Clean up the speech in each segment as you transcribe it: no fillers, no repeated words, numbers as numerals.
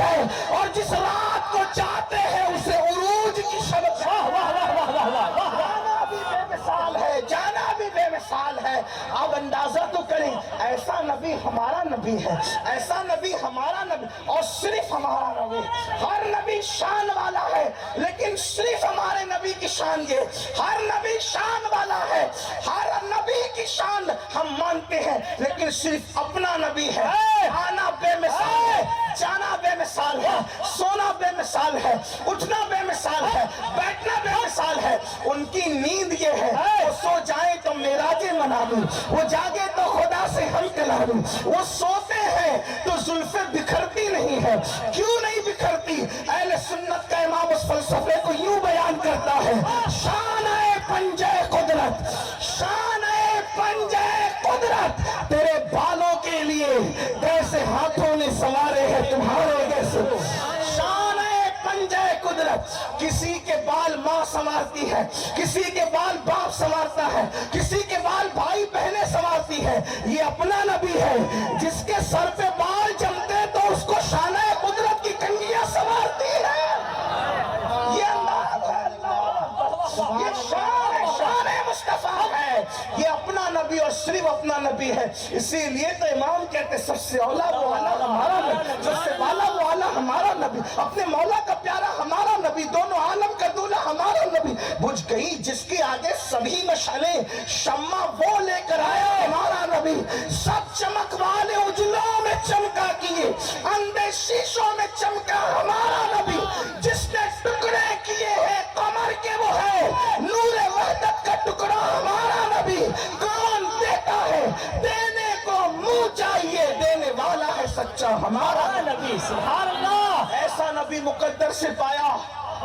ہے، اور جس رات کو چاہتے ہیں اسے عروج کی شب جانا بھی بے مثال ہے، جانا بھی بے مثال ہے۔ اب اندازہ تو کریں، ایسا نبی ہمارا نبی ہے، ایسا نبی ہمارا نبی، اور صرف ہمارا نبی۔ ہر نبی شان والا ہے، لیکن صرف ہمارے نبی کی شان یہ، ہر نبی شان والا ہے، ہر نبی کی شان ہم مانتے ہیں، لیکن صرف اپنا نبی ہے۔ آنا بے مثال ہے، جانا بے مثال ہے، سونا بے مثال ہے، اٹھنا بے مثال ہے، بیٹھنا بے مثال ہے۔ ان کی نیند یہ ہے، وہ سو جائیں تو معراجیں منا لوں، وہ جاگے تو خدا سے ہم کلا لوں۔ وہ سوتے ہیں تو زلفیں بکھرتی نہیں ہے، کیوں نہیں بکھرتی؟ اہل سنت کا امام اس فلسفے کو یوں بیان کرتا ہے، شان ہے پنجے قدرت، شان ہے پنجے قدرت، تیرے بالوں کے لیے کیسے ہاتھوں نے سنوارے ہیں تمہارے کیسے۔ شان ہے پنجے قدرت، کسی کے بال ماں سنوارتی ہے، کسی کے بال باپ سنوارتا ہے، کسی کے بال بھائی بہنیں سنوارتی ہے۔ یہ اپنا نبی ہے، جس کے سر پہ بال جمتے تو اس کو شان ہے قدرت کی کنگھیاں سنوارتی ہے۔ یہ اللہ ہے، اللہ، یہ شان مصطفیٰ ہے، یہ اپنا نبی اور صرف اپنا نبی ہے۔ اسی لیے تو امام کہتے سب سے اولا وہ اعلیٰ ہمارا نبی، سب سے والا وہ اعلیٰ ہمارا نبی، اپنے مولا کا پیارا ہمارا نبی، دونوں عالم کا دولہ ہمارا نبی۔ بجھ گئی جس کے آگے سبھی مشعلیں، شمع وہ لے کر آیا ہمارا نبی، سب چمک والے اجلوں میں چمکا کیے، اندھے شیشوں میں چمکا ہمارا نبی، جس نے ٹکڑے کیے ہیں قمر کے وہ ہے نور وحدت کا ٹکڑا ہمارا نبی۔ کون دیتا ہے؟ دینے کو منہ چاہیے، دینے والا ہے سچا ہمارا نبی۔ سبحان اللہ۔ ایسا نبی مقدر سے پایا،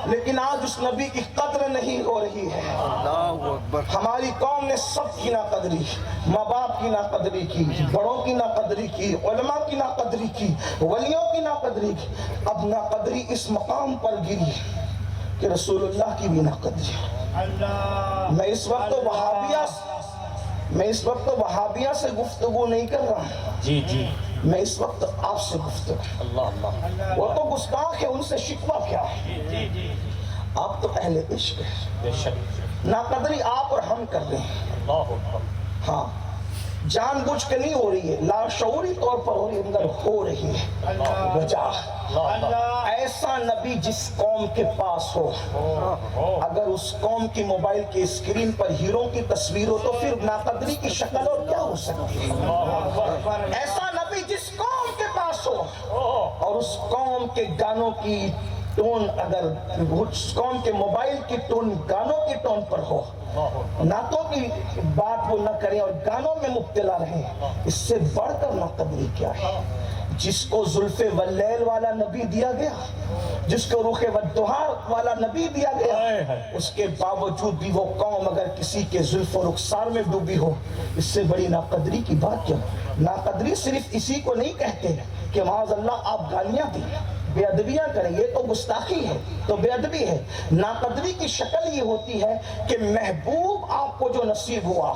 لیکن آج اس نبی کی قدر نہیں ہو رہی ہے۔ اللہ اکبر۔ ہماری قوم نے سب کی ناقدری، ماں باپ کی ناقدری کی، بڑوں کی ناقدری کی، علماء کی ناقدری کی، ولیوں کی ناقدری کی۔ اب ناقدری اس مقام پر گری کہ رسول اللہ کی بھی ناقدری۔ میں اس وقت وہابیہ سے گفتگو نہیں کر رہا ہوں، جی جی، میں اس وقت آپ سے گفتگو۔ اللہ اللہ، وہ تو گستاخ ہے، ان سے شکوہ کیا ہے؟ آپ تو اہل عشق ہے، بے شک، ناقدری آپ اور ہم کر رہے ہیں۔ اللہ اکبر، ہاں، جان بوجھ کے نہیں ہو رہی ہے، لاشعوری طور پر ہو رہی ہے، اندر ہو رہی ہے۔ وجہ ایسا نبی جس قوم کے پاس ہو، اگر اس قوم کی موبائل کی اسکرین پر ہیرو کی تصویر ہو تو پھر ناقدری کی شکل اور کیا ہو سکتی ہے؟ ایسا نبی جس قوم کے پاس ہو اور اس قوم کے گانوں کی ٹون، اگر اس قوم کے موبائل کی ٹون گانوں کی ٹون پر ہو، نعتوں کی بات وہ نہ کریں اور گانوں میں مبتلا رہیں، اس سے بڑھ کر ناقدری کیا ہے؟ جس کو زلف واللیل والا نبی دیا گیا، جس کو رخ والدہا والا نبی دیا گیا، اس کے باوجود بھی وہ قوم اگر کسی کے زلف و رخسار میں ڈوبی ہو، اس سے بڑی ناقدری کی بات کیا؟ ناقدری صرف اسی کو نہیں کہتے کہ معاذ اللہ آپ گالیاں دیں، بے ادبیاں کریں، یہ تو گستاخی ہے، تو بے ادبی ہے۔ ناقدری کی شکل یہ ہوتی ہے کہ محبوب آپ کو جو نصیب ہوا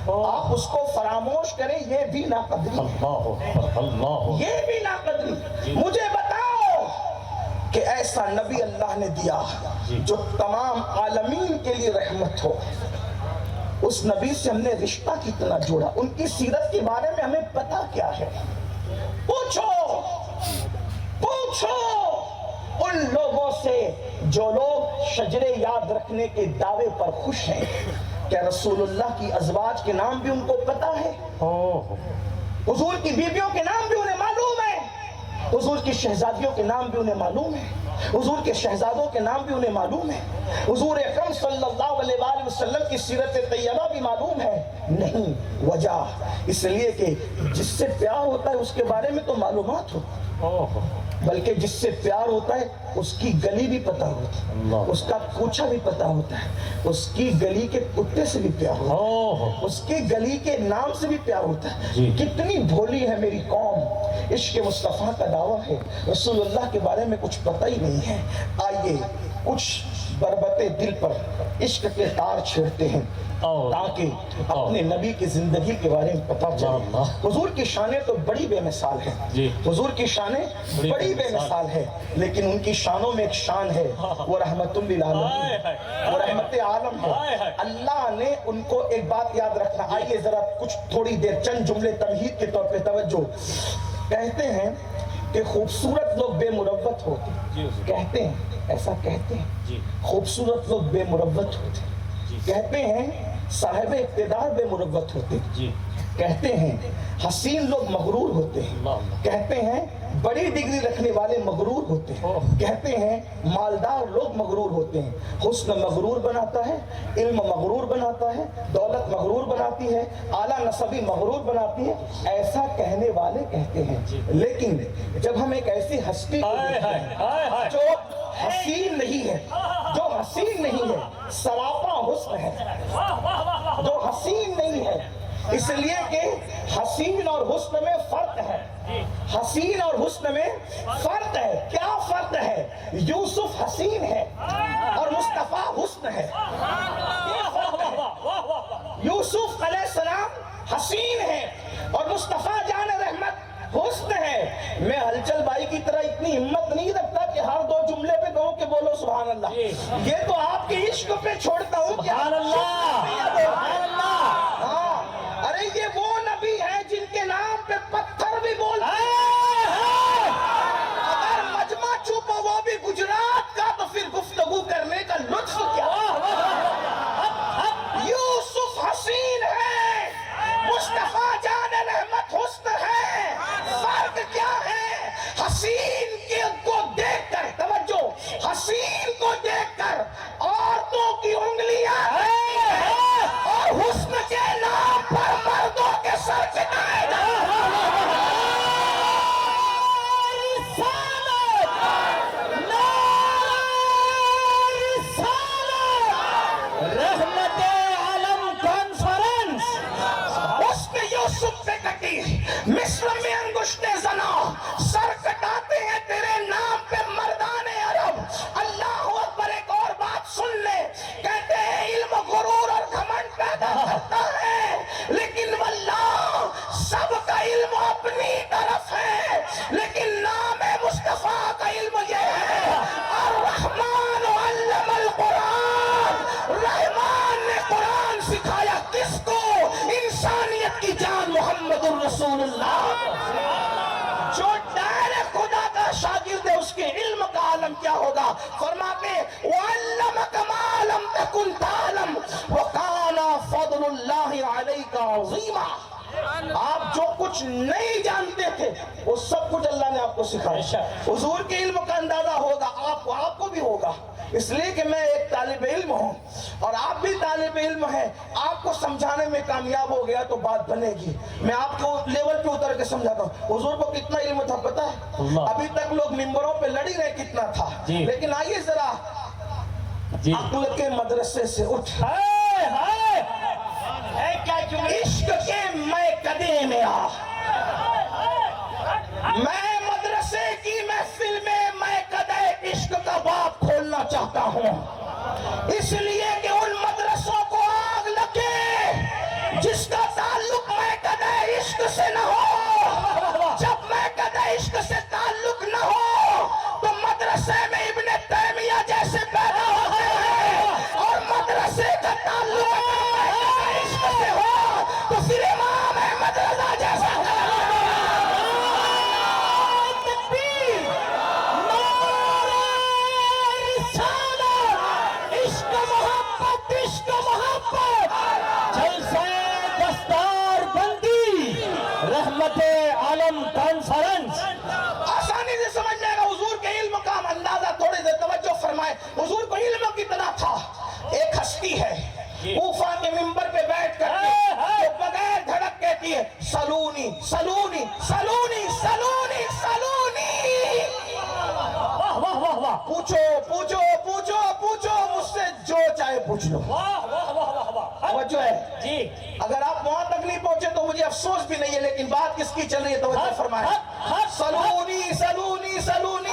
آپ اس کو فراموش کریں، یہ بھی ناقدری ہے، یہ بھی ناقدری۔ مجھے بتاؤ کہ ایسا نبی اللہ نے دیا جو تمام عالمین کے لیے رحمت ہو، اس نبی سے ہم نے رشتہ کتنا جوڑا، ان کی سیرت کے بارے میں ہمیں پتا کیا ہے؟ پوچھو ان لوگوں سے جو لوگ شجرے یاد رکھنے کے دعوے پر خوش ہیں، کیا رسول اللہ کی ازواج کے نام بھی ان کو پتا ہے؟ حضور کی بیویوں کے نام بھی انہیں معلوم ہے، حضور کی شہزادیوں کے نام بھی انہیں معلوم ہے، حضور کے شہزادوں کے نام بھی انہیں معلوم ہے، حضور اکرم صلی اللہ علیہ وآلہ وسلم کی سیرت طیبہ بھی معلوم ہے؟ نہیں۔ وجہ اس لیے کہ جس سے پیار ہوتا ہے اس کے بارے میں تو معلومات ہو، بلکہ جس سے پیار ہوتا ہے اس کی گلی بھی پتا ہوتا ہے، اس کا کوچہ بھی پتا ہوتا ہے، اس کی گلی کے کتے سے بھی پیار ہوتا ہے، اس کی گلی کے نام سے بھی پیار ہوتا ہے۔ کتنی بھولی ہے میری قوم، عشق مصطفیٰ کا دعویٰ ہے، رسول اللہ کے بارے میں کچھ پتہ ہی نہیں ہے۔ آئیے کچھ بربتے دل پر عشق کے تار چھیڑتے ہیں تاکہ اپنے نبی کی زندگی کے بارے میں پتہ چلے۔ حضور کی شانیں تو بڑی بے مثال ہیں، حضور کی شانیں بڑی بے مثال ہے، لیکن ان کی شانوں میں ایک شان ہے، وہ رحمت للعالمین، وہ رحمت عالم ہے۔ اللہ نے ان کو ایک بات یاد رکھنا، آئیے ذرا کچھ تھوڑی دیر چند جملے تمہید کے طور پہ توجہ۔ کہتے ہیں کہ خوبصورت لوگ بے مروت ہوتے ہیں، کہتے ہیں، ایسا کہتے ہیں، خوبصورت لوگ بے مروت ہوتے ہیں، کہتے ہیں صاحب اقتدار بے مروت ہوتے ہیں، کہتے ہیں حسین لوگ مغرور ہوتے ہیں، کہتے ہیں بڑی ڈگری رکھنے والے مغرور ہوتے ہیں، کہتے ہیں مالدار لوگ مغرور ہوتے ہیں۔ حسن مغرور بناتا ہے، علم مغرور بناتا ہے، دولت مغرور بناتی ہے، اعلیٰ نسبی مغرور بناتی ہے، ایسا کہنے والے کہتے ہیں۔ لیکن جب ہم ایک ایسی ہستی کو دیکھتے ہیں جو حسین نہیں ہے، جو حسین نہیں ہے، سراپا حسن ہے، جو حسین نہیں ہے، اس لیے کہ حسین اور حسن میں فرق ہے، حسین اور حسن میں فرق ہے۔ کیا فرق ہے؟ یوسف حسین ہے اور مصطفیٰ حسن ہے۔ یوسف علیہ السلام حسین ہے اور مصطفیٰ جان رحمت حسن ہے۔ میں ہلچل بھائی کی طرح اتنی ہمت نہیں رکھتا کہ ہر دو جملے پہ کہوں کہ بولو سبحان اللہ، یہ تو آپ کے عشق پہ چھوڑتا ہوں کہ سبحان اللہ۔ ہاں، ارے یہ وہ نبی ہے جن کے نام پہ پتھر بھی بولتے ہیں۔ اگر مجمع چپ ہو وہ بھی گجرات کا تو پھر گفتگو کرنے کا لطف کیا؟ یوسف حسین ہے، مصطفیٰ جان رحمت حسن ہے۔ فرق کیا ہے؟ حسین کو دیکھ کر، توجہ، حسین کو دیکھ کر عورتوں کی انگلیاں اور حسن کے نام پر مردوں کے سر کٹائے جاتے ہیں۔ رحمت عالم کانفرنس حسن یوسف سے کٹی، مصر میں انگشت زنا، سر کٹاتے ہیں تیرے نام پہ مردان عرب۔ اللہ اکبر، ایک اور بات سن لے، کہتے ہیں علم غرور اور گھمنڈ پیدا کرتا ہے، لیکن واللہ سب کا علم اپنی طرف ہے، لیکن نام مصطفیٰ کا علم یہ ہے، الرحمن علم القرآن، رحمان نے قرآن سکھایا کس کو؟ انسانیت کی جان محمد الرسول اللہ۔ جو ڈائریکٹ خدا کا شاگرد ہے اس کے علم کا عالم کیا ہوگا؟ فرماتے وَعَلَّمَكَ مَا لَمْ تَكُنْ تَعْلَمْ وَكَانَ فَضْلُ اللَّهِ عَلَيْكَ عَظِيمًا۔ آپ جو کچھ نہیں جانتے تھے وہ سب کچھ اللہ نے آپ کو سکھایا۔ حضور کے علم کا اندازہ ہوگا آپ کو بھی ہوگا، اس لیے کہ میں ایک طالب علم ہوں اور آپ بھی طالب علم ہیں۔ آپ کو سمجھانے میں کامیاب ہو گیا تو بات بنے گی۔ میں آپ کو لیول پہ اتر کے سمجھاتا ہوں۔ حضور کو کتنا علم تھا پتہ ہے؟ ابھی تک لوگ ممبروں پہ لڑی رہے کتنا تھا، لیکن آئیے ذرا عقل کے مدرسے سے اٹھ، عشق کے میکدے میں آ۔ میں مدرسے کی محفل میں میکدے عشق کا باب کھولنا چاہتا ہوں، اس لیے کہ ان مدرسوں کو آگ لگے جس کا تعلق میکدے عشق سے نہ ہو۔ جب میکدے عشق سے تعلق نہ ہو تو مدرسے میں ابن تیمیہ جیسے پیدا ہوتے ہیں، اور مدرسے کا تعلق میکدے عشق سے ہو تو پھر امام احمد رضا جیسا رحمت عالم کانفرنس۔ آسانی سے سمجھ جائے گا حضور کے علم کا ہم اندازہ تھوڑی دیر توجہ فرمائے۔ حضور کو علم کتنا تھا؟ ایک ہستی ہے کوفہ کے منبر پہ بیٹھ کر کے بغیر دھڑک کہتی ہے سلونی سلونی سلونی سلونی سلونی۔ پوچھو پوچھو پوچھو پوچھو مجھ سے جو چاہے پوچھ لو۔ توجہ ہے جی، اگر آپ وہاں تک نہیں پہنچے تو مجھے افسوس بھی نہیں ہے، لیکن بات کس کی چل رہی ہے توجہ فرمائے۔ سلونی سلونی سلونی،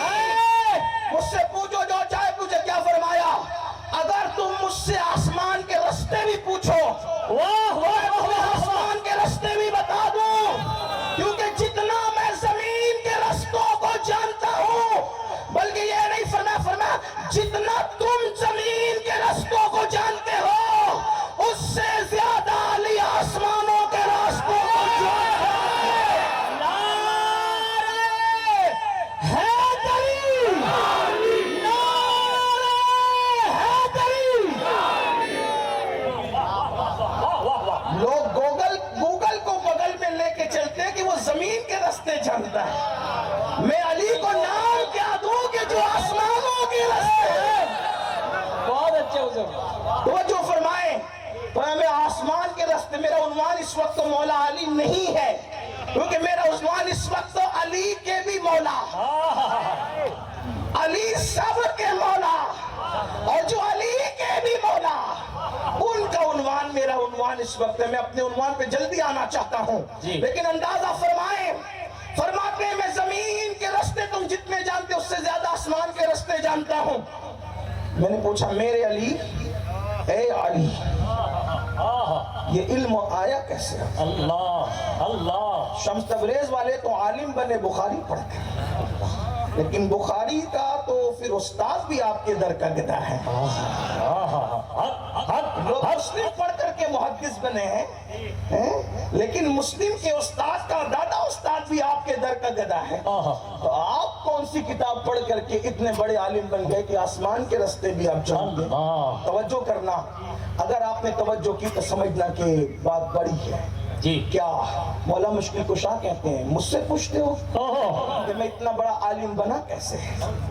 مجھ سے پوچھو جو چاہے پوچھے۔ کیا فرمایا؟ جتنا تم زمین کے رستوں کو جانتے ہو اس سے زیادہ علی آسمانوں کے راستوں کو جانتا ہے۔ نعرہ حیدری، نعرہ حیدری۔ لوگ گوگل کو بغل میں لے کے چلتے ہیں کہ وہ زمین کے راستے جانتا ہے۔ میں علی کو نام کیا دوں کہ جو آسمانوں کے راستے ہیں۔ بہت اچھے حضور۔ توجہ فرمائیں، میں آسمان کے راستے، میرا عنوان اس وقت تو مولا علی نہیں ہے، کیونکہ میرا عنوان اس وقت تو علی کے بھی مولا، علی سب کے مولا، اور جو علی کے بھی مولا ان کا عنوان میرا عنوان اس وقت ہے۔ میں اپنے عنوان پہ جلدی آنا چاہتا ہوں، لیکن اندازہ فرمائیں، فرماتے ہیں میں زمین کے راستے تم جتنے جانتے اس سے زیادہ آسمان کے راستے جانتا ہوں۔ میں نے پوچھا میرے علی، اے علی، یہ علم آیا کیسے؟ اللہ اللہ۔ شمس تبریز والے تو عالم بنے بخاری پڑھ کے، لیکن بخاری کا تو پھر استاد بھی آپ کے در کا گدا ہے۔ لوگ مسلم پڑھ کر کے محدث بنے ہیں، لیکن مسلم کے استاد کا دادا استاد بھی آپ کے در کا گدا ہے۔ تو آپ کون سی کتاب پڑھ کر کے اتنے بڑے عالم بن گئے کہ آسمان کے راستے بھی آپ جان گے؟ توجہ کرنا، اگر آپ نے توجہ کی تو سمجھنا کہ بات بڑی ہے۔ جی کیا مولا مشکل کشا کہتے ہیں، مجھ سے پوچھتے ہو کہ میں اتنا بڑا عالم بنا کیسے؟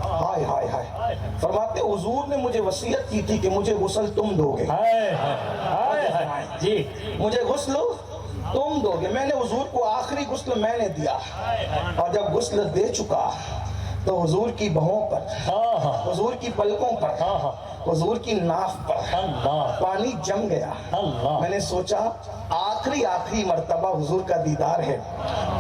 ہائے ہائے ہائے۔ فرماتے حضور نے مجھے وصیت کی تھی کہ مجھے غسل تم دو گے، جی مجھے غسل تم دو گے۔ میں نے حضور کو آخری غسل میں نے دیا، اور جب غسل دے چکا تو حضور کی بہوں پر، حضور کی پلکوں پر، حضور کی ناف پر پانی جم گیا۔ میں نے سوچا آخری مرتبہ حضور کا دیدار ہے،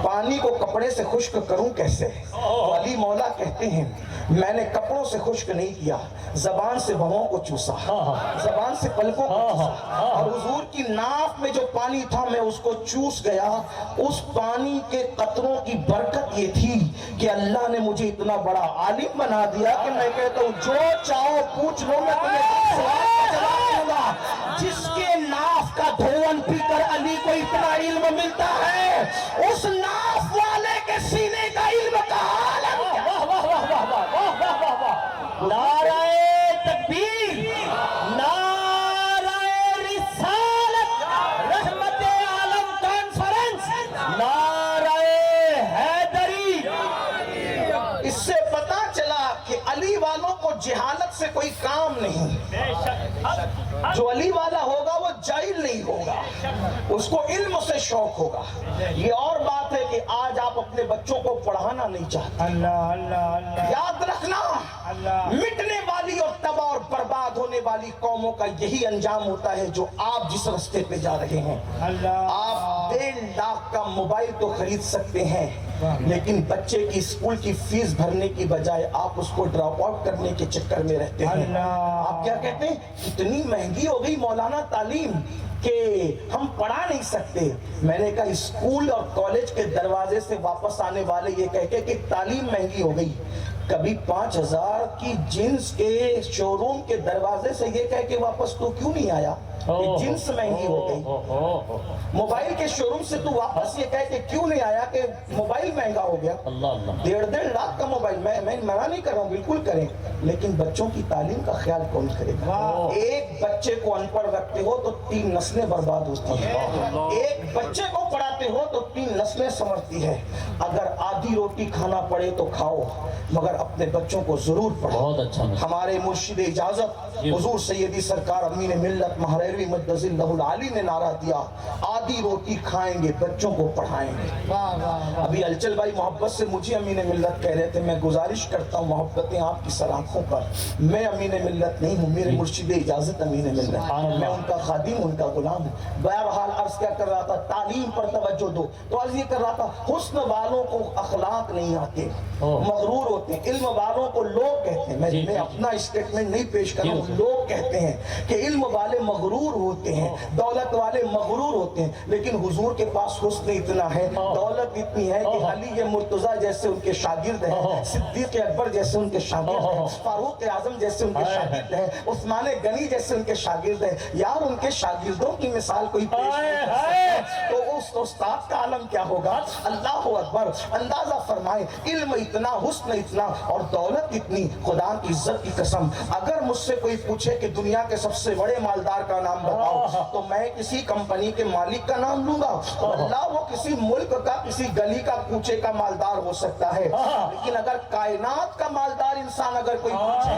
پانی کو کپڑے سے خشک کروں کیسے؟ تو علی مولا کہتے ہیں میں نے کپڑوں سے خشک نہیں کیا، زبان سے بہوں کو چوسا، زبان سے پلکوں کو چوسا، اور حضور کی ناف میں جو پانی تھا میں اس کو چوس گیا۔ اس پانی کے قطروں کی برکت یہ تھی کہ اللہ نے مجھے اتنا بڑا عالم بنا دیا کہ میں کہتا ہوں جو چاہو پوچھ لو، میں تمہیں سوال کا جواب دوں گا۔ جس کے ناف کا دھون پی کر علی کو اتنا علم ملتا ہے، اس ناف والے کے سینے کا علم کا عالم کیا؟ نعرہ تکبیر، نعرہ رسالت، رحمت عالم کانفرنس، نعرہ حیدری۔ اس سے پتا چلا کہ علی والوں کو جہالت سے کوئی کام نہیں، جو علی والا ہوگا وہ جاہل نہیں ہوگا، اس کو علم سے شوق ہوگا۔ یہ اور بات ہے کہ آج آپ اپنے بچوں کو پڑھانا نہیں چاہتے۔ یاد رکھنا، مٹنے والی اور تباہ اور برباد ہونے والی قوموں کا یہی انجام ہوتا ہے جو آپ جس راستے پہ جا رہے ہیں۔ آپ 1.5 لاکھ کا موبائل تو خرید سکتے ہیں، لیکن بچے کی اسکول کی فیس بھرنے کی بجائے آپ اس کو ڈراپ آؤٹ کرنے کے چکر میں رہتے ہیں۔ آپ کیا کہتے ہیں، اتنی مہنگی ہو گئی مولانا تعلیم کہ ہم پڑھا نہیں سکتے۔ میں نے کہا اسکول اور کالج کے دروازے سے واپس آنے والے یہ کہہ کے کہ تعلیم مہنگی ہو گئی، کبھی 5,000 کی جنس کے شو روم کے دروازے سے یہ کہہ کے واپس تو کیوں نہیں آیا کہ جنس مہنگی ہو گئی؟ موبائل کے شو روم سے تو واپس یہ کہہ کے کیوں نہیں آیا کہ موبائل مہنگا ہو گیا؟ 1.5 لاکھ کا موبائل، میں منع نہیں کر رہا ہوں، بالکل کریں، لیکن بچوں کی تعلیم کا خیال کون کرے گا؟ ایک بچے کو ان پڑھ رکھتے ہو تو 3 نسلیں برباد ہوتی ہیں، ایک بچے کو پڑھاتے ہو تو 3 نسلیں سنورتی ہے۔ اگر آدھی روٹی کھانا پڑے تو کھاؤ، مگر اپنے بچوں کو ضرور پڑھاؤ۔ بہت اچھا۔ ہمارے مرشد اجازت حضور سیدی سرکار امین ملت مہریروی مجدظ اللہ العالی نے نعرہ دیا، آدھی روٹی کھائیں گے بچوں کو پڑھائیں گے۔ ابھی الچل بھائی محبت سے مجھے امین ملت کہہ رہے تھے، میں گزارش کرتا ہوں محبتیں آپ کی سلاخوں پر، میں امین ملت نہیں ہوں، میرے مرشد اجازت امین ملت، میں ان کا خادم، ان کا غلام ہوں۔ بہرحال عرض کیا کر رہا تھا، تعلیم پر توجہ دو، تو عرض یہ کر رہا تھا حسن والوں کو اخلاق نہیں آتے، مغرور ہوتے ہیں، علم والوں کو لوگ کہتے ہیں۔ میں اپنا اسٹیٹمنٹ نہیں پیش کر رہا ہوں، لوگ لوگ کہتے ہیں کہ علم والے مغرور ہوتے ہیں، دولت والے مغرور ہوتے ہیں، لیکن حضور کے پاس حسن اتنا ہے، دولت اتنی ہے کہ علی مرتضیٰ جیسے ان کے شاگرد ہیں، صدیق اکبر جیسے ان کے شاگرد ہیں، فاروق اعظم جیسے ان کے شاگرد ہیں، عثمان غنی جیسے ان کے شاگرد ہیں۔ یار ان کے شاگردوں کی مثال کوئی پیش نہیں کر سکتا، تو اس استاد کا عالم کیا ہوگا؟ اللہ اکبر۔ اندازہ فرمائیں، علم اتنا، حسن اتنا اور دولت اتنی، خدا کی عزت کی قسم اگر مجھ سے کوئی پوچھے کہ دنیا کے سب سے بڑے مالدار کا نام بتاؤ تو میں کسی کمپنی کے مالک کا نام لوں گا، اللہ وہ کسی ملک کا، کسی گلی کا کوچے کا مالدار ہو سکتا ہے، لیکن اگر کائنات کا مالدار انسان اگر کوئی پوچھے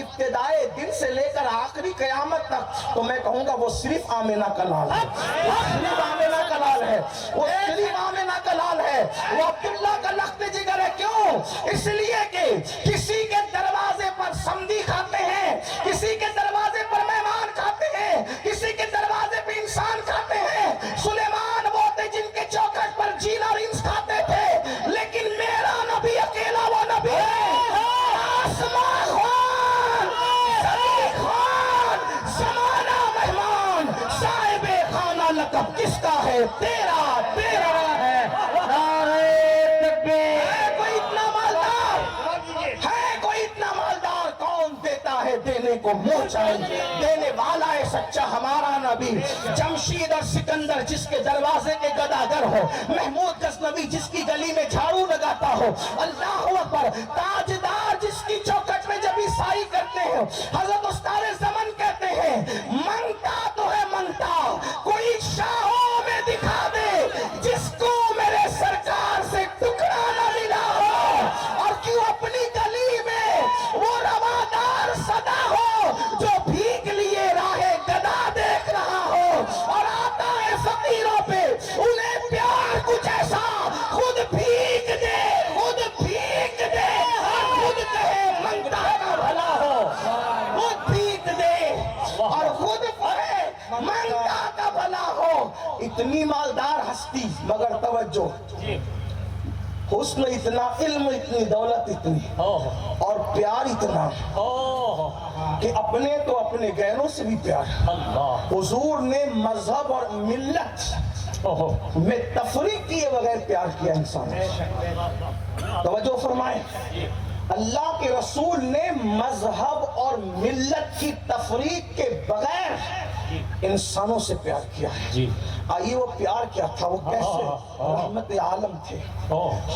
ابتدائے دن سے لے کر آخری قیامت تک، تو میں کہوں گا وہ صرف آمینہ کا لال ہے، وہ صرف آمینہ کا لال ہے، وہ صرف آمینہ کا لال ہے، وہ عبداللہ کا لخت جگر ہے۔ کیوں؟ اس لیے کہ کسی کے دروازے پر سمدی کھاتے ہیں، کسی کے دروازے پر مہمان کھاتے ہیں، کسی کے دروازے پہ انسان کھاتے ہیں۔ سلیمان وہ تھے جن کے چوکھٹ پر جین اور انس کھاتے تھے، لیکن میرا نبی اکیلا وہ نبی ہے، آسمان خوان، زمین خوان، زمانہ مہمان، صاحب خانہ لقب کس کا ہے؟ تیرا ہے۔ نعرہ تکبیر۔ ہے کوئی اتنا مالدار؟ ہے کوئی اتنا مالدار؟ کون دیتا ہے؟ دینے کو منہ چاہیے، دینے والا ہے سچا ہمارا نبی۔ جمشید اور سکندر جس کے دروازے کے گداگر ہو، محمود غزنوی جس کی گلی میں جھاڑو لگاتا ہو، اللہ اکبر، تاجدار جس کی چوکھٹ میں جب عیسائی کرتے ہیں، حضرت استاد زمن کہتے ہیں منگتا تو ہے منگتا، کوئی شاہوں میں دکھا دے جس کو میرے سرکار سے ٹکڑا نہ ملا ہو، اور کیوں اپنی گلی میں وہ روادار صدا ہو جو بھیک لیے راہ گدا دیکھ رہا ہو، اور آتا ہے فقیروں پہ انہیں پیار کچھ ایسا، خود بھیک دے، خود بھیک دے، اور خود کہے منگتا کا بھلا ہو، خود بھیک دے اور خود کہے منگتا کا بھلا ہو۔ اتنی مالدار ہستی، مگر توجہ، حسن اتنا، علم اتنی، دولت اتنی اور پیار اتنا کہ اپنے تو اپنے غیروں سے بھی پیار۔ حضور نے مذہب اور ملت میں تفریق کیے بغیر پیار کیا انسان۔ توجہ فرمائیں، اللہ کے رسول نے مذہب اور ملت کی تفریق کے بغیر انسانوں سے پیار کیا ہے۔ آئیے وہ پیار کیا تھا، وہ کیسے رحمت عالم تھے،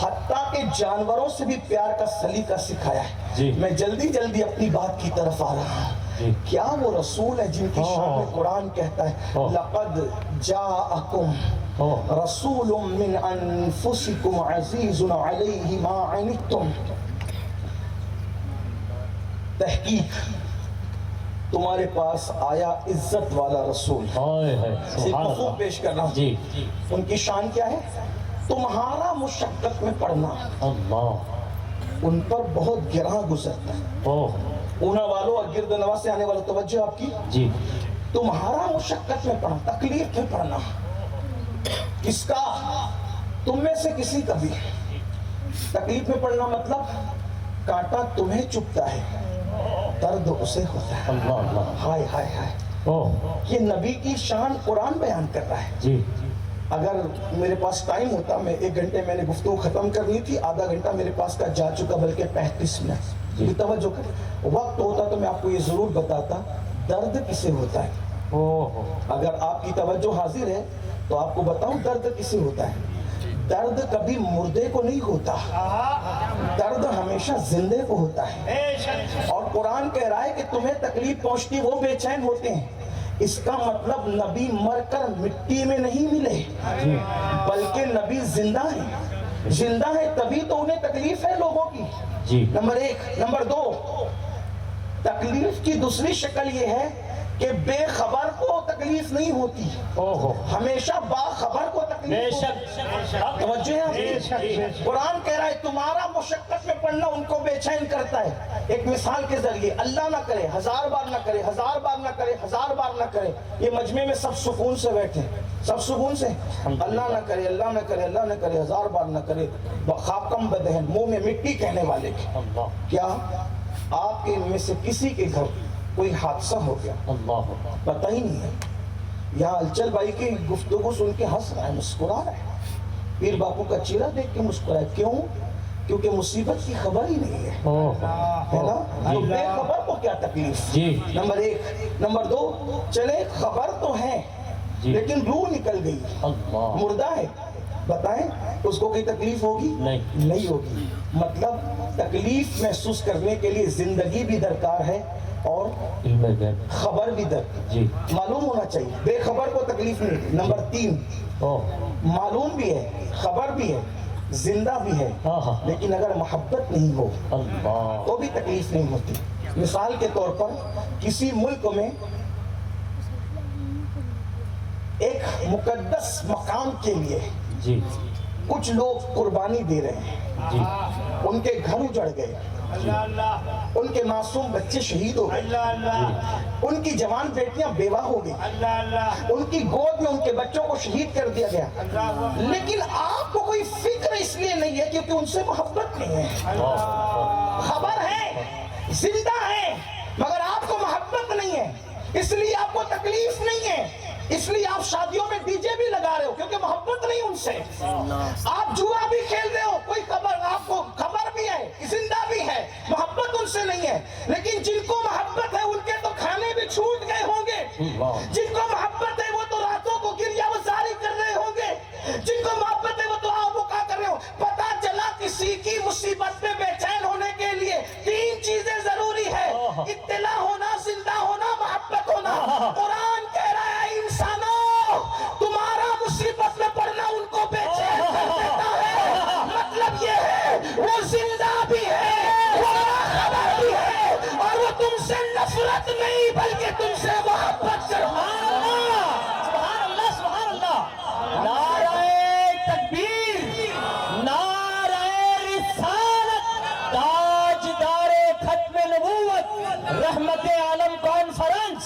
حتیٰ کہ جانوروں سے بھی پیار کا سلیقہ سکھایا ہے۔ میں جلدی جلدی اپنی بات کی طرف آ رہا ہوں۔ کیا وہ رسول ہے جن کی شان میں قرآن کہتا ہے لقد جاءکم رسول من انفسکم عزیز علیہ ما عنتم، تحقیق تمہارے پاس آیا عزت والا رسول۔ صرف مفہوم پیش کر رہا ہوں، ان کی شان کیا ہے؟ تمہارا مشقت میں پڑھنا ان پر بہت گراں گزرتا ہے۔ اونا والوں اور گرد نواز سے آنے والوں توجہ آپ کی، تمہارا مشقت میں پڑھنا، تکلیف میں پڑھنا، کس کا؟ تم میں سے کسی کا بھی۔ تکلیف میں پڑھنا مطلب کانٹا تمہیں چبھتا ہے، درد اسے ہوتا ہے۔ ہائے ہائے ہائے، یہ نبی کی شان قرآن بیان کر رہا ہے۔ اگر میرے پاس ٹائم ہوتا، میں 1 گھنٹے میں نے گفتگو ختم کرنی تھی، آدھا گھنٹہ میرے پاس کا جا چکا، بلکہ 35 منٹ۔ توجہ کریں، وقت ہوتا تو میں آپ کو یہ ضرور بتاتا درد کسے ہوتا ہے۔ اگر آپ کی توجہ حاضر ہے تو آپ کو بتاؤں درد کسے ہوتا ہے۔ درد کبھی مردے کو نہیں ہوتا، درد ہمیشہ زندے کو ہوتا ہے۔ اور قرآن کہہ رہا ہے کہ تمہیں تکلیف پہنچتی وہ بے چین ہوتے ہیں۔ اس کا مطلب نبی مر کر مٹی میں نہیں ملے، بلکہ نبی زندہ ہے، زندہ ہے تبھی تو انہیں تکلیف ہے لوگوں کی۔ نمبر 1۔ نمبر 2، تکلیف کی دوسری شکل یہ ہے کہ بے خبر کو تکلیف نہیں ہوتی، ہمیشہ باخبر کو تکلیف ہوتی۔ توجہ ہے، قرآن کہہ رہا ہے تمہارا مشقت میں پڑھنا ان کو بے چین کرتا ہے۔ ایک مثال کے ذریعے، اللہ نہ کرے 1000 بار نہ کرے، 1000 بار نہ کرے، 1000 بار نہ کرے، یہ مجمع میں سب سکون سے بیٹھے، سب سکون سے، اللہ نہ کرے، اللہ نہ کرے، اللہ نہ کرے، 1000 بار نہ کرے، خاکم بدہن، منہ میں مٹی کہنے والے کی۔ کیا آپ کے میں سے کسی کے گھر کوئی حادثہ ہو گیا, اللہ پتہ ہی نہیں ہے. یہاں الچل بھائی کی گفتگو سن کے ہنس رہا ہے, مسکرا رہا ہے. پیر باپو کا چہرہ دیکھ کے مسکرا ہے. کیوں؟ کیونکہ مصیبت کی خبر ہی نہیں ہے, ہے نا. تو بے خبر کو کیا تکلیف. جی. نمبر 1. نمبر 2, چلے خبر تو ہے لیکن روح نکل گئی, اللہ مردہ ہے, بتائیں اس کو کوئی تکلیف ہوگی؟ نہیں ہوگی. مطلب تکلیف محسوس کرنے کے لیے زندگی بھی درکار ہے اور علم غیب خبر بھی درکار. جی. معلوم ہونا چاہیے, بے خبر کو تکلیف نہیں. نمبر 3, معلوم بھی ہے, خبر بھی ہے, زندہ بھی ہے, لیکن اگر محبت نہیں ہو اللہ تو بھی تکلیف نہیں ہوتی. مثال کے طور پر کسی ملک میں ایک مقدس مقام کے لیے جی کچھ لوگ قربانی دے رہے ہیں, جی ان کے گھر اجڑ گئے, ان کے معصوم بچے شہید ہو گئے, ان کی جوان بیٹیاں بیوہ ہو گئی, ان کی گود میں ان کے بچوں کو شہید کر دیا گیا, لیکن آپ کو کوئی فکر اس لیے نہیں ہے کیونکہ ان سے محبت نہیں ہے. خبر ہے, زندہ ہے, مگر آپ کو محبت نہیں ہے, اس لیے آپ کو تکلیف نہیں ہے. اس لیے آپ شادیوں میں ڈی جے بھی لگا رہے ہو کیونکہ محبت نہیں ان سے. آپ جوا بھی کھیل رہے ہو, کوئی خبر, آپ کو خبر بھی ہے, زندہ بھی ہے, محبت ان سے نہیں ہے. لیکن جن کو محبت ہے ان کے تو کھانے بھی چھوٹ گئے ہوں گے, جن کو محبت ہے وہ تو راتوں کو گریہ وزاری کر رہے ہوں گے, جن کو محبت ہے وہ تو آبکا کر رہے ہو. پتا چلا کسی کی مصیبت میں بے چین ہونے کے لیے 3 چیزیں ضروری ہے, اطلاع ہونا, زندہ ہونا, محبت ہونا. قرآن کہہ رہا ہے انسانوں تمہارا مصیبت میں پڑنا ان کو بے چین کر دیتا ہے. مطلب یہ ہے وہ زندہ بھی ہے, وہ باخبر بھی ہے, اور وہ تم سے نفرت نہیں بلکہ تم سے محبت کرتا ہے. سبحان اللہ سبحان اللہ. نعرہ تکبیر, نعرہ رسالت, تاجدار ختم نبوت, رحمت عالم کانفرنس.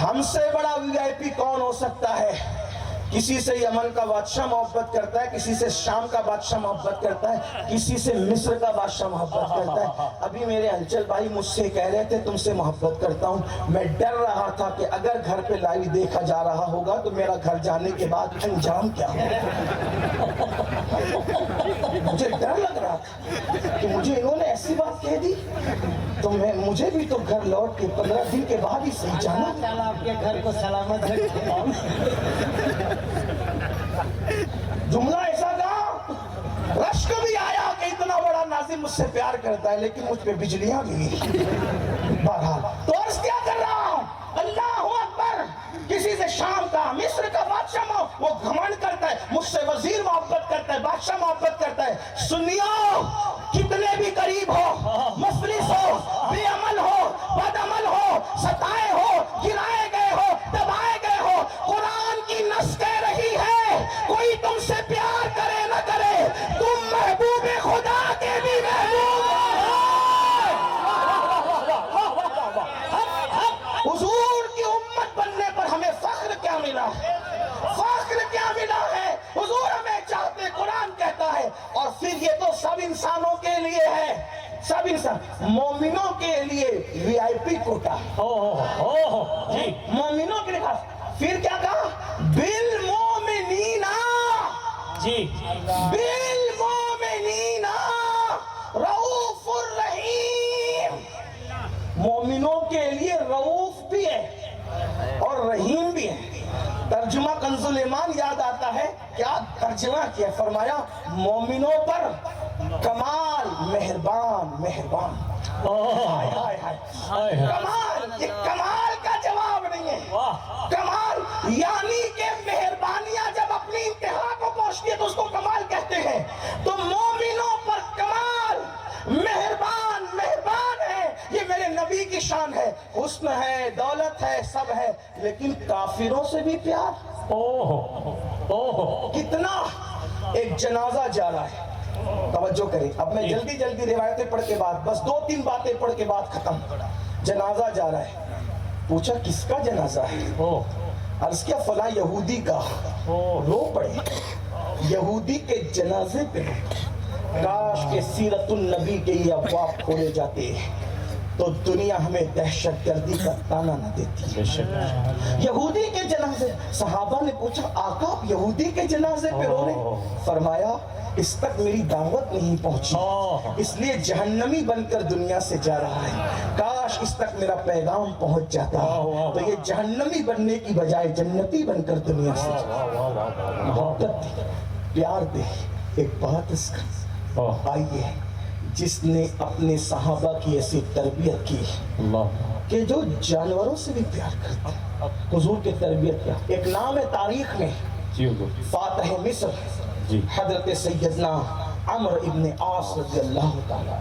ہم سے بڑا وی آئی پی کون ہو سکتا ہے؟ کسی سے یمن کا بادشاہ محبت کرتا ہے, کسی سے شام کا بادشاہ محبت کرتا ہے, کسی سے مصر کا بادشاہ محبت کرتا ہے. ابھی میرے ہلچل بھائی مجھ سے کہہ رہے تھے تم سے محبت کرتا ہوں. میں ڈر رہا تھا کہ اگر گھر پہ لائیو دیکھا جا رہا ہوگا تو میرا گھر جانے کے بعد انجام کیا ہوگا. مجھے ڈر لگ رہا تھا کہ مجھے انہوں نے ایسی بات کہہ دی تو مجھے بھی تو گھر لوٹ کے 15 دن کے بعد ہی صحیح جانا. آپ کے گھر کو سلامت رکھے. جملہ ایسا تھا, رشک بھی آیا کہ اتنا بڑا ناظم مجھ سے پیار کرتا ہے, لیکن مجھ پہ بجلیاں بھی. بہرحال تو عرض کیا کر رہا ہوں, اللہ اکبر. کسی سے شام کا, مصر کا بادشاہ وہ گھمنڈ کرتا ہے, مجھ سے وزیر محبت کرتا ہے, بادشاہ محبت کرتا ہے. سنیو, کتنے بھی قریب ہو, مفلس ہو, بے عمل ہو, بد عمل ہو, ستائے ہو, گرائے گئے ہو, دبائے گئے ہو, قرآن کی نص کہہ رہی ہے کوئی تم سے پیار کرے نہ کرے, تم محبوب خدا کے بھی محبوب ہو. حضور کی امت بننے پر ہمیں فخر کیا ملا ہے, فخر کیا ملا ہے. حضور ہمیں چاہتے, قرآن کہتا ہے. اور پھر یہ تو سب انسانوں کے لیے ہے, سب انسان. مومنوں کے لیے وی آئی پی کوٹا, مومنوں کے لیے خاص. پھر کیا کہا, بالمومنین, جی بالمومنین رؤوف الرحیم. مومنوں کے لیے رؤوف بھی ہے اور رحیم بھی ہے. ترجمہ کنز الایمان یاد آتا ہے, کیا ترجمہ کیا, فرمایا مومنوں پر کمال مہربان مہربان. کمال, یہ کمال کا جواب نہیں ہے. کمال یعنی کہ مہربانیاں جب اپنی انتہا کو پہنچتی ہے تو اس کو کمال کہتے ہیں. تو مومنوں پر کمال مہربان مہربان ہے, یہ میرے نبی کی شان ہے. حسن ہے, دولت ہے, سب ہے, لیکن کافروں سے بھی پیار. کتنا. ایک جنازہ جا رہا ہے, توجہ کریں. اب میں جلدی جلدی روایتیں پڑھ کے بعد, بس 2-3 باتیں پڑھ کے بعد ختم. جنازہ جا رہا ہے, پوچھا کس کا جنازہ ہے, عرض کیا فلاں یہودی کا. رو پڑے, یہودی کے جنازے پہ کاش کے سیرت النبی کے یہ ابواب کھولے جاتے, تو دنیا ہمیں دہشت گردی کا تانا نہ دیتی. یہودی کے جنازے, صحابہ نے پوچھا آقا آپ یہودی کے جنازے پہ رو رہے؟ فرمایا اس تک میری دعوت نہیں پہنچی, اس لیے جہنمی بن کر دنیا سے جا رہا ہے. کاش اس تک میرا پیغام پہنچ جاتا تو یہ جہنمی بننے کی بجائے جنتی بن کر دنیا سے جاتا. محبت دے, پیار دے. ایک بات اس کا آئیے جس نے اپنے صحابہ کی ایسی تربیت کی کہ جو جانوروں سے بھی پیار کرتا ہے. حضور کی تربیت کیا, ایک نام ہے تاریخ میں فاتح مصر حضرت سیدنا عمرو ابن عاص رضی اللہ تعالیٰ.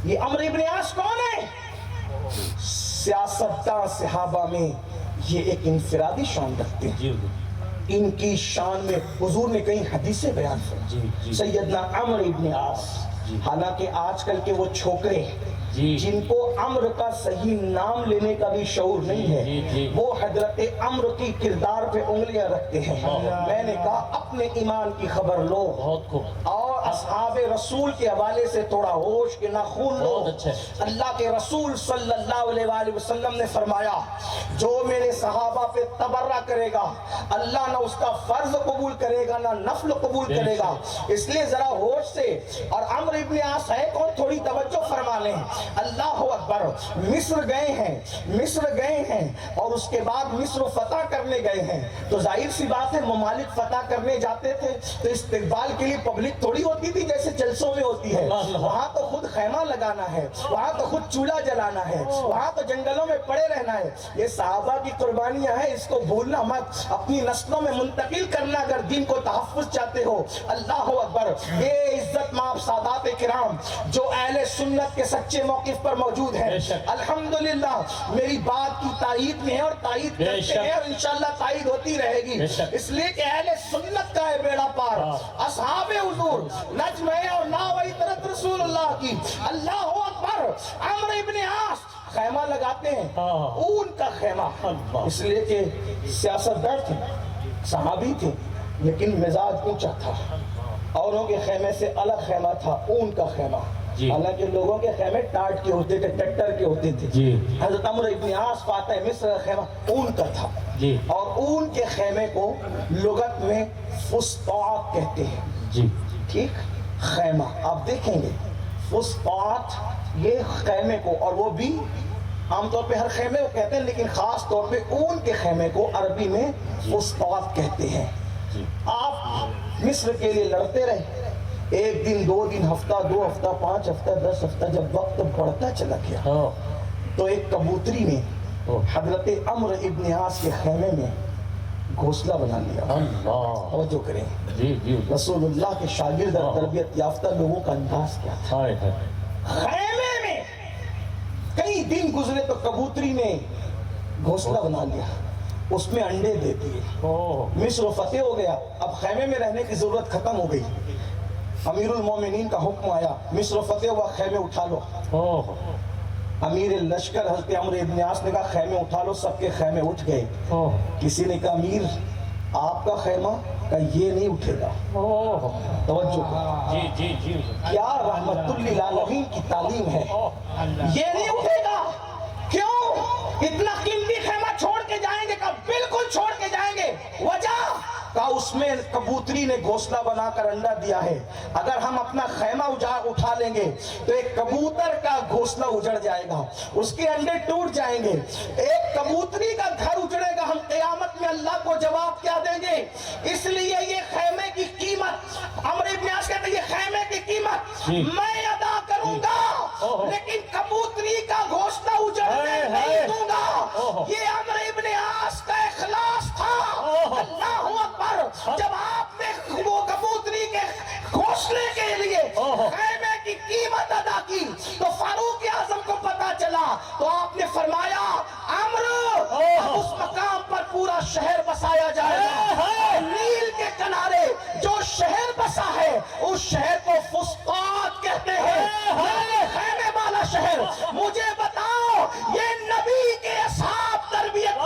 یہ عمرو ابن عاص کون ہے؟ سیاستدان صحابہ میں یہ ایک انفرادی شان رکھتے ہیں. ان کی شان میں حضور نے کئی حدیثیں بیان فرمائی. سیدنا عمرو ابن عاص, حالانکہ آج کل کے وہ چھوکرے جن کو عمرو کا صحیح نام لینے کا بھی شعور نہیں ہے, وہ حضرت عمرو کی کردار پہ انگلیاں رکھتے ہیں. میں نے کہا اپنے ایمان کی خبر لو اور اصحاب رسول کے حوالے سے تھوڑا ہوش کے ناخون لو. اللہ کے رسول صلی اللہ علیہ وآلہ وسلم نے فرمایا جو میرے صحابہ پہ تبرہ کرے گا اللہ نہ اس کا فرض قبول کرے گا نہ نفل قبول کرے گا. اس لیے ذرا ہوش سے. اور عمرو ابن عاص ہے کون, تھوڑی توجہ فرما لیں. اللہ اکبر, مصر گئے ہیں اور اس کے بعد مصر فتح کرنے گئے ہیں. تو ظاہر سی بات ہے ممالک فتح کرنے جاتے تھے تو استقبال کے لیے پبلک تھوڑی ہوتی تھی جیسے جلسوں میں ہوتی ہے. وہاں تو خود خیمہ لگانا ہے, وہاں تو خود چولہا جلانا ہے, وہاں تو جنگلوں میں پڑے رہنا ہے. یہ صحابہ کی قربانیاں ہیں, اس کو بھولنا مت. اپنی نسلوں میں منتقل کرنا اگر دین کو تحفظ چاہتے ہو. اللہ اکبر. یہ عزت مآب سادات کرام جو اہل سنت کے سچے موقف پر موجود ہیں, الحمدللہ میری بات کی تائید میں ہے اور تائید کرتے ہیں اور انشاءاللہ تائید ہوتی رہے گی. اس لیے کہ اہل سنت کا ہے بیڑا پار. اصحاب حضور نجم ہے اور ناو عطرت رسول اللہ کی. اللہ اکبر. عمرو ابن عاص خیمہ لگاتے ہیں, اون کا خیمہ. اس لیے کہ سیاستدان تھے, صحابی تھے, لیکن مزاج اونچا تھا. اوروں کے خیمے سے الگ خیمہ تھا, اون کا خیمہ. حالانکہ لوگوں کے خیمے ٹاٹ کے ہوتے تھے, ٹریکٹر کے ہوتے تھے. حضرت عمرو ابن عاص فاتح مصر کا خیمہ اون کا تھا. اور اون کے خیمے کو لغت میں فسطاط کہتے ہیں. ٹھیک, خیمہ آپ دیکھیں گے فسطاط یہ خیمے کو, اور وہ بھی عام طور پہ ہر خیمے کو کہتے ہیں لیکن خاص طور پہ اون کے خیمے کو عربی میں فسطاط کہتے ہیں. آپ مصر کے لیے لڑتے رہے, ایک دن, 2 دن, ہفتہ, 2 ہفتہ, 5 ہفتہ, 10 ہفتہ, جب وقت بڑھتا چلا گیا تو ایک کبوتری نے حضرت عمرو ابن عاص کے خیمے میں گھونسلہ بنا لیا. توجہ کریں, رسول اللہ کے شاگرد اور تربیت یافتہ لوگوں کا انداز کیا تھا. خیمے میں کئی دن گزرے تو کبوتری نے گھونسلہ بنا لیا, اس میں انڈے دے دیے. مصر فتح ہو گیا. اب خیمے میں رہنے کی ضرورت ختم ہو گئی. امیر المومنین کا حکم آیا, مصر فتح ہوا, خیمے اٹھا لو. امیر لشکر حضرت عمرو ابن عاص نے کہا خیمے اٹھا لو. سب کے خیمے اٹھ گئے. کسی نے کہا امیر آپ کا خیمہ, کہ یہ نہیں اٹھے گا. توجہ, کیا رحمت للعالمین کی تعلیم ہے. یہ نہیں اٹھے گا. کیوں؟ اتنا قیمتی خیمہ چھوڑ کے جائیں گے؟ کہ بالکل چھوڑ کے جائیں گے. وجہ کہ اس میں کبوتری نے گھونسلہ بنا کر انڈا دیا ہے. اگر ہم اپنا خیمہ اٹھا لیں گے تو ایک کبوتر کا گھونسلہ اجڑ جائے گا, اس کے انڈے ٹوٹ جائیں گے, ایک کبوتری کا گھر اجڑے گا. ہم قیامت میں اللہ کو جواب کیا دیں گے؟ اس لیے یہ خیمے کی قیمت, عمرو ابن عاص کہتے ہیں یہ خیمے کی قیمت میں ادا کروں گا, لیکن کبوتری کا گھونسلہ اجڑنے نہیں دوں گا. یہ عمرو ابن عاص کا اخلاص تھا. اللہ اکبر. جب آپ نے وہ کبوتری کے گھونسلے کے لیے خیمے کی قیمت ادا کی تو فاروق اعظم کو پتا چلا تو آپ نے فرمایا عمرو اس مقام پر پورا شہر بسایا جائے گا. نیل کے کنارے جو شہر بسا ہے اس شہر کو فسطاط کہتے ہیں. خیمے والا شہر. مجھے بتاؤ یہ نبی کے اصحاب تربیت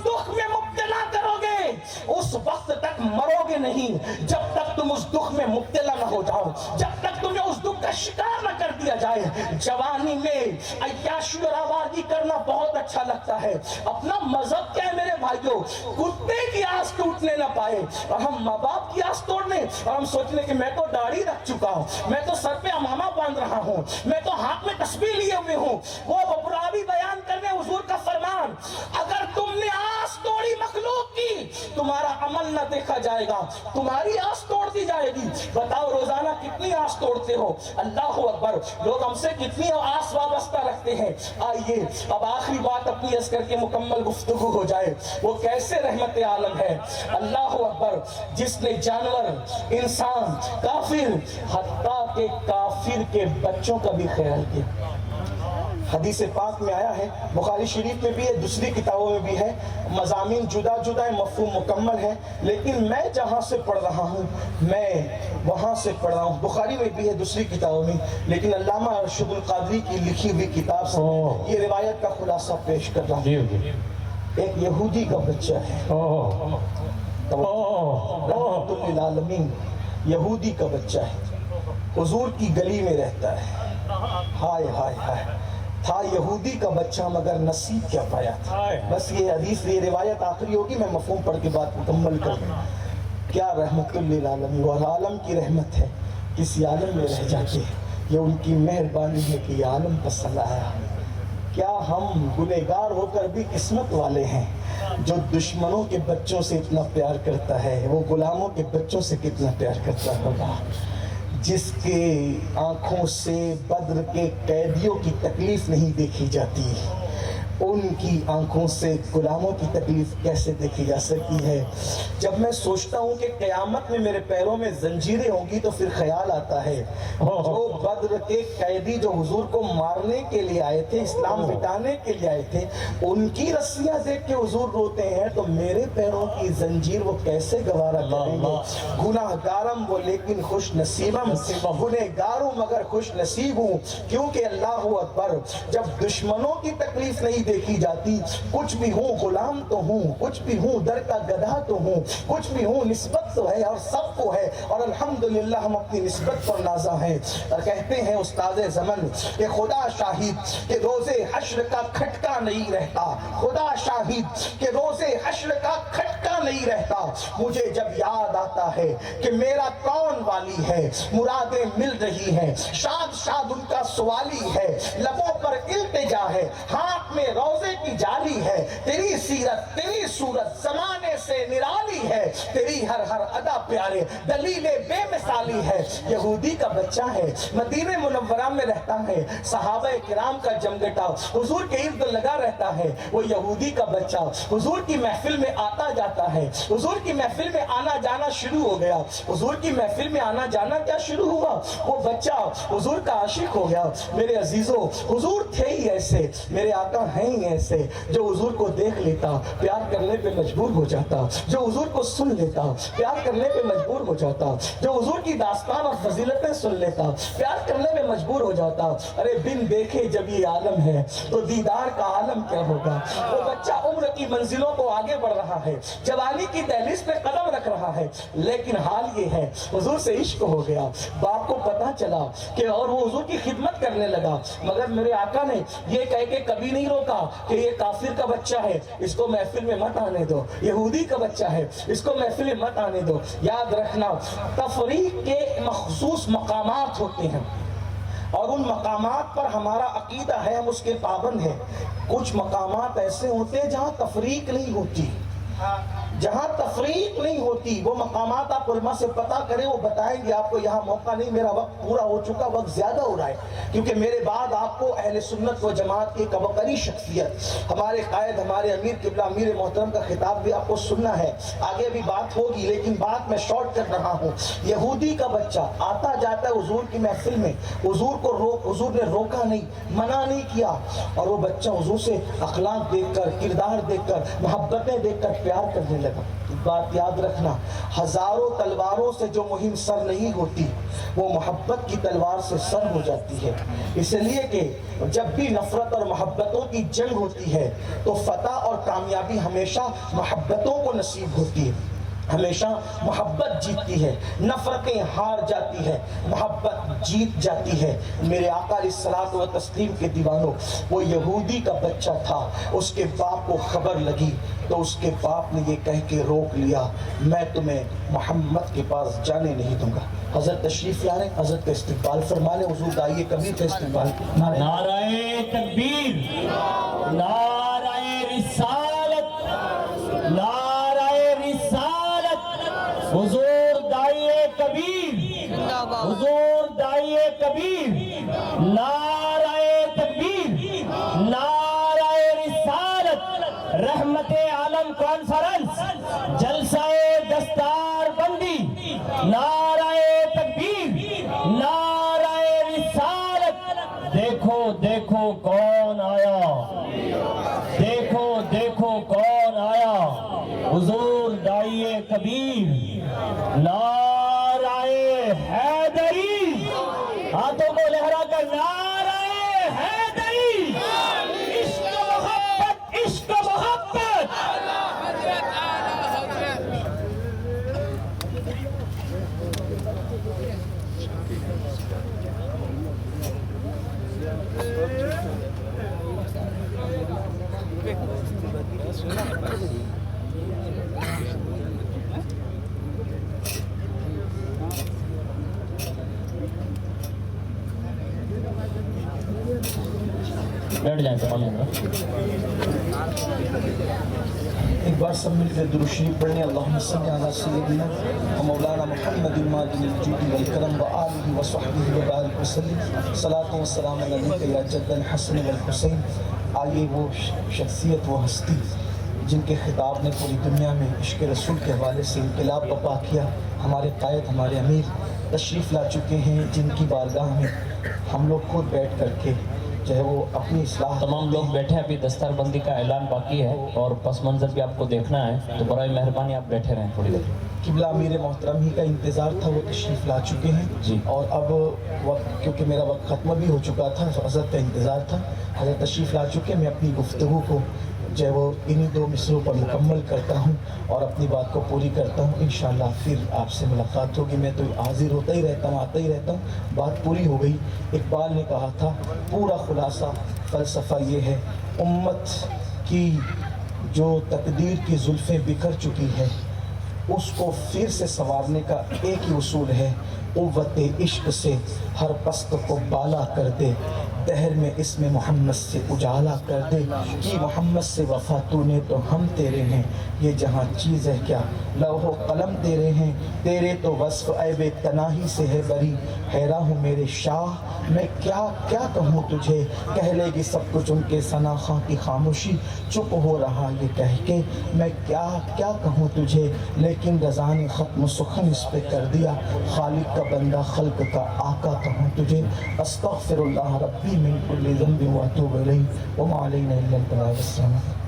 دکھ میں مبتلا کرو گے اس وقت تک مرو گے نہیں جب تک تم اس دکھ میں مبتلا نہ ہو جاؤ، جب تک تمہیں اس دکھ کا شکار نہ کر دیا جائے۔ جوانی میں عیاشی اور آوارگی کرنا بہت اچھا لگتا ہے، اپنا مذہب کیا ہے میرے بھائیوں؟ کتے کی آس ٹوٹنے نہ پائے اور ہم ماں باپ کی آس توڑنے اور ہم سوچنے کہ میں تو داڑھی رکھ چکا ہوں، میں تو سر پہ امامہ باندھ رہا ہوں، میں تو ہاتھ میں تسبیح لیے ہوئے ہوں۔ وہ ببراوی بیان کرنے حضور کا فرمان، اگر تم نے آس توڑی مخلوق کی تمہارا عمل نہ دیکھا جائے گا، تمہاری آس توڑ دی جائے گی۔ بتاؤ روزانہ کتنی آس توڑتے ہو؟ اللہ اکبر، لوگ ہم سے کتنی آس وابستہ رکھتے ہیں۔ آئیے اب آخری بات اپنی عرض کر کے مکمل گفتگو ہو جائے۔ وہ کیسے رحمت عالم ہے؟ اللہ اکبر، جس نے جانور، انسان، کافر، حتیٰ کہ کافر کے بچوں کا بھی خیال کیا۔ حدیث پاک میں آیا ہے، بخاری شریف میں بھی ہے، دوسری کتابوں میں بھی ہے، مضامین جدا جدا ہے، مفہوم مکمل ہے، لیکن میں جہاں سے پڑھ رہا ہوں میں وہاں سے پڑھ رہا ہوں۔ بخاری میں بھی ہے، دوسری کتابوں میں، لیکن علامہ ارشد القادری کی لکھی ہوئی کتاب سے یہ روایت کا خلاصہ پیش کر رہا ہوں۔ ایک یہودی کا بچہ ہے، رحمت للعالمین، یہودی کا بچہ ہے، حضور کی گلی میں رہتا ہے۔ ہائے ہائے ہائے، تھا یہودی کا بچہ مگر نصیب کیا پایا تھا۔ بس یہ حدیث، یہ روایت آخری ہوگی، میں مفہوم پڑھ کے بات مکمل کر دوں۔ کیا رحمت للعالمین، اور عالم کی رحمت ہے، کسی عالم میں رہ جاتے، یہ ان کی مہربانی ہے کہ یہ عالم پسند آیا۔ کیا ہم گنہگار ہو کر بھی قسمت والے ہیں؟ جو دشمنوں کے بچوں سے اتنا پیار کرتا ہے وہ غلاموں کے بچوں سے کتنا پیار کرتا ہوگا؟ جس کے آنکھوں سے بدر کے قیدیوں کی تکلیف نہیں دیکھی جاتی، ان کی آنکھوں سے غلاموں کی تکلیف کیسے دیکھی جا سکتی ہے؟ جب میں سوچتا ہوں کہ قیامت میں میرے پیروں میں زنجیریں ہوں گی تو پھر خیال آتا ہے جو بدر کے قیدی جو حضور کو مارنے کے لیے آئے تھے، اسلام مٹانے کے لیے آئے تھے، ان کی رسیاں دیکھ کے حضور روتے ہیں تو میرے پیروں کی زنجیر وہ کیسے گوارا کریں گے؟ گناہ گارم وہ لیکن خوش نصیبم، گنہگار ہوں مگر خوش نصیب ہوں، کیونکہ اللہ اکبر، جب دشمنوں کی تکلیف نہیں دیکھی جاتی، کچھ بھی ہوں غلام تو ہوں، کچھ بھی ہوں در کا گدھا تو ہوں، کچھ بھی ہوں نسبت تو ہے اور سب کو ہے، اور الحمدللہ ہم اپنی نسبت پر نازا ہیں۔ اور کہتے ہیں استاد زمن کہ خدا شاہد کہ روز حشر کا کھٹکا نہیں رہتا، خدا شاہد کہ روز حشر کا کھٹکا نہیں رہتا، مجھے جب یاد آتا ہے کہ میرا کون والی ہے، مرادیں مل رہی ہیں، شاد شاد ان کا سوالی ہے، لبوں پر التجا ہے، ہاتھ میں روزے کی جالی ہے، تیری سیرت تیری صورت زمانے سے نرالی ہے، تیری ہر ہر ادا پیارے دلیل بے مثالی ہے۔ یہودی کا بچہ ہے، مدینہ منورہ میں رہتا ہے، صحابہ کرام کا جمگٹا حضور کے ارد لگا رہتا ہے، وہ یہودی کا بچہ حضور کی محفل میں آتا جاتا ہے، حضور کی محفل میں آنا جانا شروع ہو گیا، حضور کی محفل میں آنا جانا کیا شروع ہوا؟ وہ بچہ حضور کا عاشق ہو گیا۔ میرے عزیزوں، حضور تھے ہی ایسے، میرے آقا ہیں ہی ایسے، جو حضور کو دیکھ لیتا پیار کرنے پہ مجبور ہو جاتا، جو حضور کو سن لیتا پیار کرنے پہ مجبور ہو جاتا، جو حضور کی داستان اور فضیلتیں سن لیتا پیار کرنے پہ مجبور ہو جاتا۔ ارے بن دیکھے جب یہ عالم ہے تو دیدار کا عالم کیا ہوگا؟ وہ بچہ عمر کی منزلوں کو آگے بڑھ رہا ہے، جوانی کی دہلیز پہ قدم رکھ رہا ہے، لیکن حال یہ ہے حضور سے عشق ہو گیا، باپ کو پتا چلا کہ اور وہ حضور کی خدمت کرنے لگا، مگر میرے آقا نے یہ کہہ کے کبھی نہیں روکا کہ یہ کافر کا بچہ ہے، اس کو محفل میں مت آنے دو، یہودی کا بچہ ہے، اس کو محفل میں مت آنے دو۔ یاد رکھنا، تفریق کے مخصوص مقامات ہوتے ہیں اور ان مقامات پر ہمارا عقیدہ ہے، ہم اس کے پابند ہیں۔ کچھ مقامات ایسے ہوتے ہیں جہاں تفریق نہیں ہوتی، جہاں تفریق نہیں ہوتی، وہ مقامات آپ علماء سے پتہ کریں، وہ بتائیں گے آپ کو یہاں موقع نہیں، میرا وقت پورا ہو چکا، وقت زیادہ ہو رہا ہے، کیونکہ میرے بعد آپ کو اہل سنت و جماعت کی ایک عبقری شخصیت، ہمارے قائد، ہمارے امیر قبلہ امیر محترم کا خطاب بھی آپ کو سننا ہے، آگے بھی بات ہوگی، لیکن بات میں شارٹ کر رہا ہوں۔ یہودی کا بچہ آتا جاتا ہے حضور کی محفل میں، حضور نے روکا نہیں، منع نہیں کیا، اور وہ بچہ حضور سے اخلاق دیکھ کر، کردار دیکھ کر، محبتیں دیکھ کر پیار کرنے لگا۔ بات یاد رکھنا، ہزاروں تلواروں سے جو مہم سر نہیں ہوتی وہ محبت کی تلوار سے سر ہو جاتی ہے۔ اس لیے کہ جب بھی نفرت اور محبتوں کی جنگ ہوتی ہے تو فتح اور کامیابی ہمیشہ محبتوں کو نصیب ہوتی ہے، ہمیشہ محبت جیتتی ہے، نفرتیں ہار جاتی ہے، محبت جیت جاتی ہے۔ میرے آقا علیہ الصلوۃ والتسلیم کے دیوانوں، وہ یہودی کا بچہ تھا، اس کے باپ کو خبر لگی تو اس کے باپ نے یہ کہہ کے روک لیا، میں تمہیں محمد کے پاس جانے نہیں دوں گا۔ حضرت تشریف لا رہے ہیں، حضرت کا استقبال فرما لیں، حضور داعیے کبیر کا استقبال فرما لیں۔ نعرہ تکبیر، نعرہ رسالت، نعرہ رسالت، حضور داعیے کبیر، حضور داعیے کبیر، نعرہ تکبیر، نعرہ رسالت، رحمت عالم کانفرنس، جلسہ دستار بندی، نعرہ تکبیر، نعرہ رسالت۔ دیکھو دیکھو کون آیا، دیکھو دیکھو کون آیا، حضور داعیے کبیر، نعرہ حیدری، ہاتھوں کو لہرا کر نعرہ حیدری، عشق محبت، عشق محبت۔ بیٹھ جائیں تو ایک بار سب مل کے درود شریف پڑھیں، اللہم صلی علی سیدنا و مولانا محمد الماجد الجود والکرم وآلہ وصحبہ وبارک وسلم، صلاۃ و سلام علیک یا جد الحسن والحسین۔ آئیے وہ شخصیت، وہ ہستی جن کے خطاب نے پوری دنیا میں عشق رسول کے حوالے سے انقلاب برپا کیا، ہمارے قائد، ہمارے امیر تشریف لا چکے ہیں، جن کی بارگاہ میں ہم لوگ خود بیٹھ کر کے جو ہے وہ اپنی اصلاح، تمام لوگ بیٹھے ہیں، ابھی دستار بندی کا اعلان باقی ہے اور پس منظر بھی آپ کو دیکھنا ہے، تو برائے مہربانی آپ بیٹھے رہیں تھوڑی دیر۔ قبلہ امیر محترم ہی کا انتظار تھا، وہ تشریف لا چکے ہیں جی۔ اور اب وقت، کیونکہ میرا وقت ختم بھی ہو چکا تھا، حضرت کا انتظار تھا، حضرت تشریف لا چکے، میں اپنی گفتگو کو جو ہے وہ انہی دو مصروں پر مکمل کرتا ہوں اور اپنی بات کو پوری کرتا ہوں، انشاءاللہ پھر آپ سے ملاقات ہوگی۔ میں تو حاضر ہوتا ہی رہتا ہوں، آتا ہی رہتا ہوں، بات پوری ہو گئی۔ اقبال نے کہا تھا، پورا خلاصہ فلسفہ یہ ہے، امت کی جو تقدیر کی زلفیں بکھر چکی ہے اس کو پھر سے سنوارنے کا ایک ہی اصول ہے، قوت عشق سے ہر پست کو بالا کر دے، دہر میں اسم محمد سے اجالا کر دے، کی محمد سے وفا تو نے تو ہم تیرے ہیں، یہ جہاں چیز ہے کیا لوح و قلم تیرے ہیں، تیرے تو وصف عیب تناہی سے ہے بری، حیران ہوں میرے شاہ میں کیا کیا کہوں تجھے، کہہ لے گی سب کچھ ان کے ثنا خاں کی خاموشی، چپ ہو رہا یہ کہہ کے میں کیا کیا کہوں تجھے، لیکن رضا نے ختم سخن اس پہ کر دیا، خالق کا بندہ خلق کا آقا کہوں تجھے، استغفر اللہ ربی من کل ذنب واتوب الیہ وما علینا الا البلاغ السلام۔